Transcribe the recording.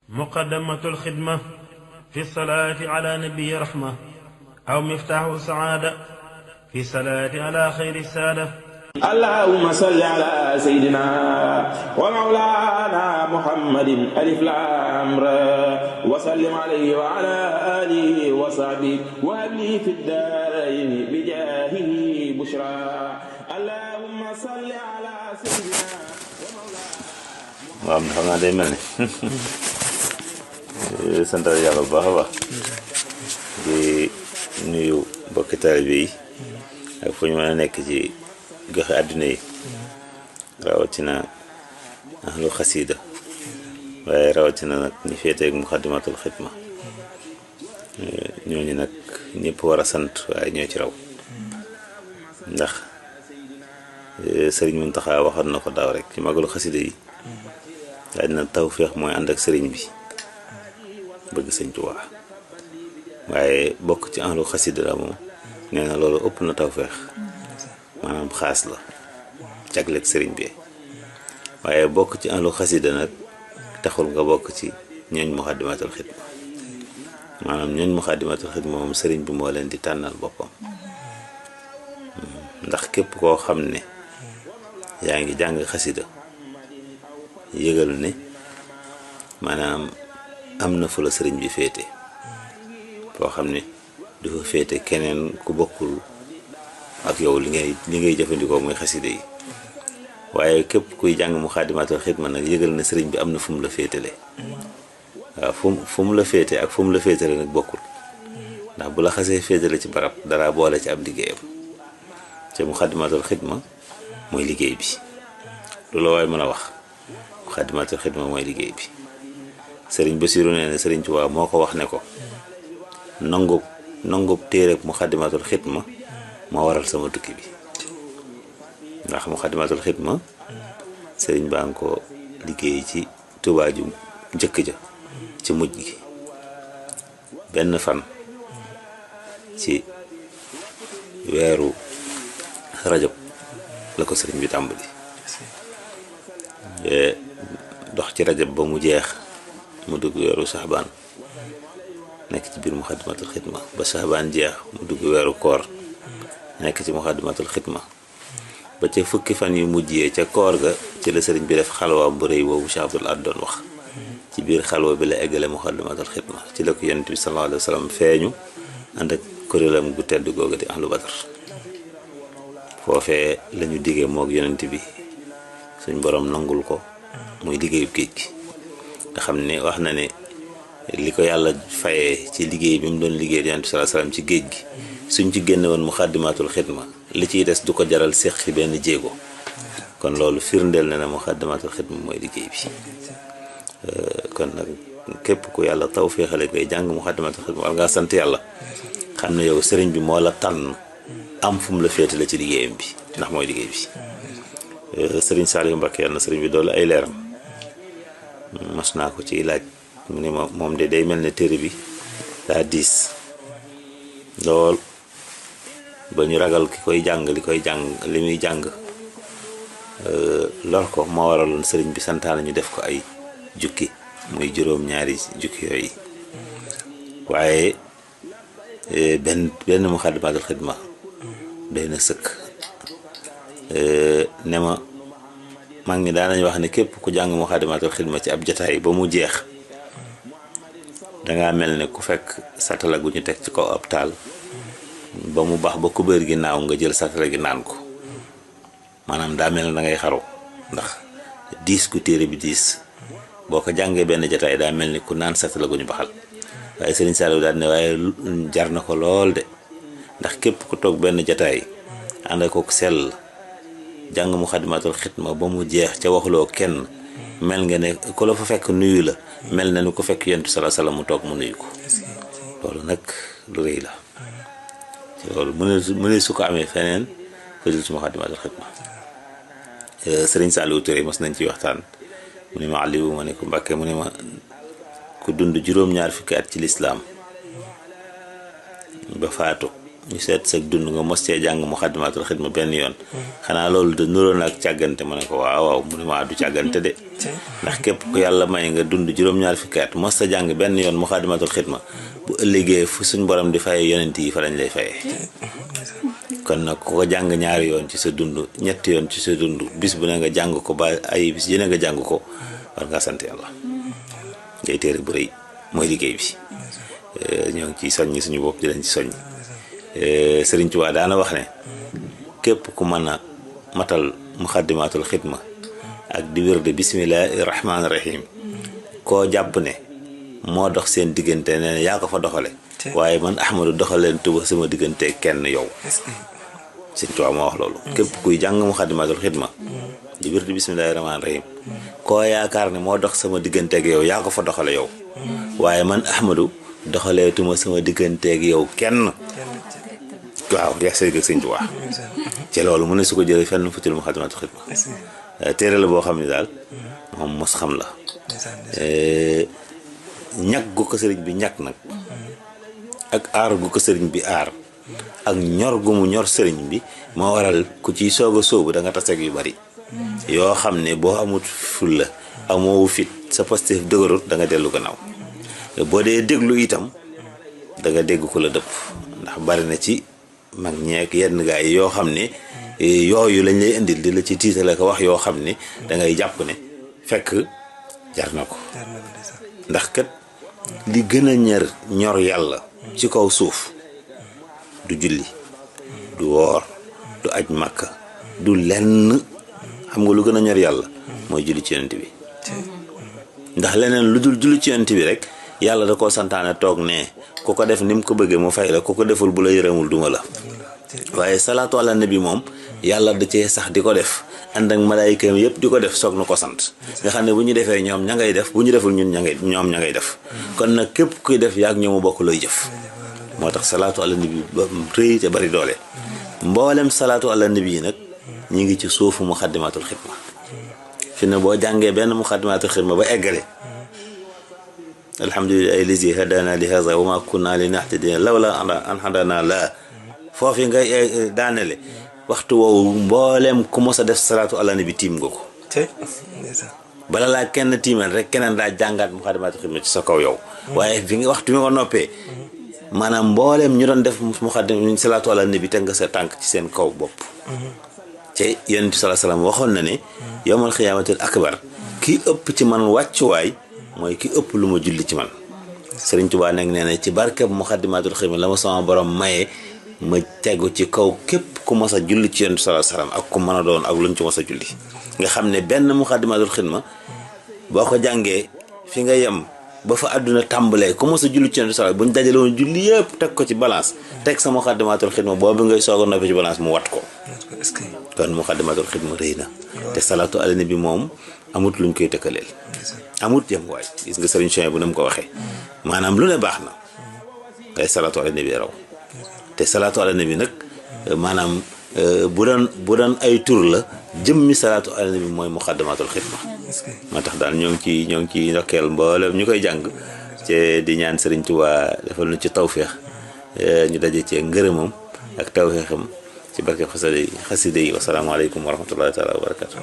مقدمة الخدمة في الصلاة على نبي رحمة أو مفتاح سعادة في الصلاة على خير السادة. اللهم صل على سيدنا ومولانا محمد ألف لام را وسلم عليه وعلى آله وصحبه وأبلي في الدارين بجاهه بشرى. اللهم صل على سيدنا ومولانا. waaw xam naa day mel ni sant yàlla bu baax a baax di nuyu mbokki taalibe yi ak fu ñu mën a nekk ci goxe àdduna yi rawatina ahlu xasida waaye rawatina nag ñi féeteeg muxaddamatul xidma ñooñu nag ñëpp war a sant waaye ñoo ci raw ndax sëriñ Muntaxa waxoon na ko daaw rek ci magalu xasida yi laaj na tawféex mooy ànd ak sëriñ bi bëgg sëñ Tuubaa waaye bokk ci ahlu xasida la moom nee na loolu ëpp na tawféex maanaam xaas la jagleeg sëriñ bi waaye bokk ci ahlu xasida nag taxul nga bokk ci ñooñ muxaddamatul xidma maanaam ñooñ muxaddamatul xidma moom sëriñ bi moo leen di tànnal boppam ndax képp koo xam ne yaa ngi jàng xasida yëgal ne maanaam am na fu la sëriñ bi féete foo xam ne du fa féete keneen ku bokkul ak yow li ngay jëfandikoo muy xasida yi waaye képp kuy jàng muxaddamatul xidma nag yëgal ne sëriñ bi am na fu mu la féetale waaw fu mu la féete ak fu mu la féetale nag bokkul ndax bu la xasee féetale ci barab dara boole ci ab liggéeyam te muxaddamatul xidma mooy liggéey bi loolu waaye mën a wax muxaddamatul xidma mooy liggéey bi sëriñ Basiru nee na sëriñ Tuubaa moo ko wax ne ko nangub téereb muxaddamatul xidma moo waral sama tukki bi ndax muxaddamatul xidma sëriñ baa ngi ko liggéey ci Tuubaa ju njëkk ja ci mujj gi benn fan ci weeru rajab la ko sëriñ bi tàmbali dox ci rajab ba mu jeex mu dugg weeru saxbaan nekk ci biir muxaddamatul xidma ba saxbaan jeex mu dugg weeru koor nekk ci muxaddamatul xidma ba ca fukki fan yu mujjee ca koor ga ci la sëriñ bi def xalwaam bu rëy boobu Cheikh Abdoul Ahad doon wax ci biir xalwa bi la eggale muxaddamatul xidma ci la ko yonent bi sallallahu alayhi wa sallam feeñu ànd ak kuréelam gu tedd googa di ahlu badar foofee lañu diggee moog yonent bi suñ borom nangul ko muy liggéeyub géej gi nga xam ne wax na ne li ko yàlla fayee ci liggéey bi mu doon liggéey yonent bi sallallahu alayhi wa sallam ci géej gi suñ ci génne woon muxaddamatul xidma li ciy des du ko jaral séqi benn jéego kon loolu firndeel na ne muxaddamatul xidma mooy liggéey bi kon nag képp ku yàlla tawféexale ngay jàng muxaddamatul xidma war ngaa sant yàlla xam ne yow sëriñ bi moo la tànn am fu mu la féetale ci liggéeyam bi ndax mooy liggéey bi sëriñ Saliou Mbacké yàlla na sëriñ bi doolu ay leeram mas naa ko ci laaj mu ne ma moom de day mel ne téere bi daa diis lool ba ñu ragal ki koy jàng li muy jàng lor ko moo waraloon sëriñ bi santaane ñu def ko ay jukki muy juróom-ñaari jukki yooyu waaye benn muxaddamatul xidma doy na sëkk ne ma mag ñi daanañ wax ne képp ku jàng muxaddamatul xidma ci ab jataay ba mu jeex dangaa mel ne ku fekk satala gu ñu teg ci kaw ab taal ba mu baax ba kubéer gi naaw nga jël satala gi naan ko maanaam daa mel ne da ngay xaru ndax diis ku téere bi diis boo ko jàngee benn jataay daa mel ni ku naan satala gu ñu baxal waaye sëriñ Saliou daal ne waaye jar na ko lool de ndax képp ku toog benn jataay ànd ak ko sell jàng muxaddamatul xidma ba mu jeex ca waxuloo kenn mel nga ne ku la fa fekk nuyu la mel na ni ko fekk yonent sallallahu alayhi wasallam mu toog mu nuyu ko loolu nag lu rëy la loolu mu ne su ko amee feneen fëjul ci muxaddamatul xidma sëriñ Saliou Touré mos nañ ci waxtaan mu ne ma Aliou ma ne ko Mbàkke mu ne ma ku dund juróom-ñaar fukki at ci lislaam ba faatu ñu seet sa dund nga mos cee jàng Muxaddamatul Xidma benn yoon xanaa loolu de nuroon ak càggante ma ne ko waaw mu ne maa du càggante de ndax képp ku yàlla may nga dund juróom-ñaar fukki at mos sa jàng benn yoon Muxaddamatul Xidma bu ëllëgee fu suñ borom di fayee yonent yi fa lañ lay fayee kon nag ku ko jàng ñaari yoon ci sa dund ñetti yoon ci sa dund bis bu ne nga jàng ko ba ay bis yéene nga jàng ko war ngaa sant yàlla ngay téere bu rëy mooy liggéey bi ñoo ngi ciy soññi suñu bopp di leen ci soññ Sëriñ Tuubaa daana wax ne képp ku mën a matal Muxaddamatul Xidma ak di wér de bismillahi rahmaani rahim koo jàpp ne moo dox seen diggante nee na yaa ko fa doxale waaye man Ahmadu doxaleen tuba sama diggante kenn yow Sëriñ Tuubaa moo wax loolu képp kuy jàng Muxaddamatul Xidma di wér de bismillahi rahmaani rahim koo yaakaar ne moo dox sama digganteeg yow yaa ko fa doxale yow waaye man Ahmadu doxaleetuma sama digganteeg yow kenn waaw yaa sëy ak Sëriñ Tuubaa ci loolu mu ne su ko jëlee fenn fu ci Muxaddamatul Xidma téere la boo xam ne daal moom mos xam la ñag gu ko sëriñ bi ñag nag ak aar gu ko sëriñ bi aar ak ñor gu mu ñor sëriñ bi moo waral ku ciy soog a sóobu da nga taseeg yu bari yoo xam ne boo amut fulla amoo fit sa Pastef dëgërut da nga dellu gannaaw boo dee déglu itam da nga dégg ko la dëpp ndax bari na ci mag ñeek yenn gaa yi yoo xam ne yooyu lañ lay indil di la ci tiitale ko wax yoo xam ne da ngay jàpp ne fekk jar na ko ndax kat li gën a ñor yàlla ci kaw suuf du julli du woor du aj màkka du lenn xam nga lu gën a ñor yàlla mooy julli ci yonent bi ndax leneen lu dul julli ci yonent bi rek yàlla da koo santaane toog ne ku ko def ni mu ko bëggee mu fay la ku ko deful bu la yërëmul duma la waaye salaatu ala nabi moom yàlla da cee sax di ko def ànd ak malaayikaam yëpp di ko def soog na ko sant nga xam ne bu ñu defee ñoom ña ngay def bu ñu deful ñun ñoom ña ngay def kon nag képp kuy def yaag ñoomu bokk looy jëf moo tax salaatu ala nabi ba rëy te bari doole mboolem salaatu ala nabi yi nag ñi ngi ci suufu Muxaddamatul Xidma fi ne boo jàngee benn Muxaddamatul Xidma ba eggale alhamdulillahi lazi hadana li haza wa ma kunna linahtadiya lawla an hadana la foofu nga daanele waxtu woowu mboolem ku mos a def salaatu ala nabi tiim nga ko bala laa kenn tiimal rek keneen daa jàngaat Muxaddamatul Xidma ci sa kaw yow waaye fi nga waxtu mi nga noppee maanaam mboolem ñu doon def Muxaddam salaatu ala nabi teg nga sa tànk ci seen kaw bopp te Yonent bi sallallahu alayhi wasallam waxoon na ne yawmal xiyaamatil akbar kii ëpp ci man wàccuwaay mooy ki ëpp lu ma julli ci man Sëriñ Tuubaa nag nee na ci barkeb Muxaddamatul Xidma la ma sama borom maye ma tegu ci kaw képp ku mas a julli ci Yonent bi sallallahu alayhi wasallam ak ku mën a doon ak luñ ci mas a julli nga xam ne benn Muxaddamatul Xidma boo ko jàngee fi nga yem ba fa àdduna tàmbalee ku mas a julli ci Yonent bi sallallahu alayhi wasallam bu ñu dajale woon julli yëpp teg ko ci balance teg sa Muxaddamatul Xidma boobu ngay soog a noppi ci balance mu wat ko kon Muxaddamatul Xidma rëy na te salaatu ala nabi moom amut luñ koy tëkkaleel amut jëm waay gis nga sëriñ Cheikh bu ne mu ko waxee maanaam lu ne baax na ngay salaatu ala nabi raw te salaatu ala nabi nag maanaam bu doon ay tur la jëmmi salaatu ala nabi mooy Muxaddamatul Xidma moo tax daal ñoo ngi ci ndokkeel mboolem ñu koy jàng te di ñaan Sëriñ Tuubaa defal nu ci tawféex ñu daje ci ngërëmam ak tawféexam ci barke xasida yi wasalaamaaleykum wa rahmatullahi taala wa barakatu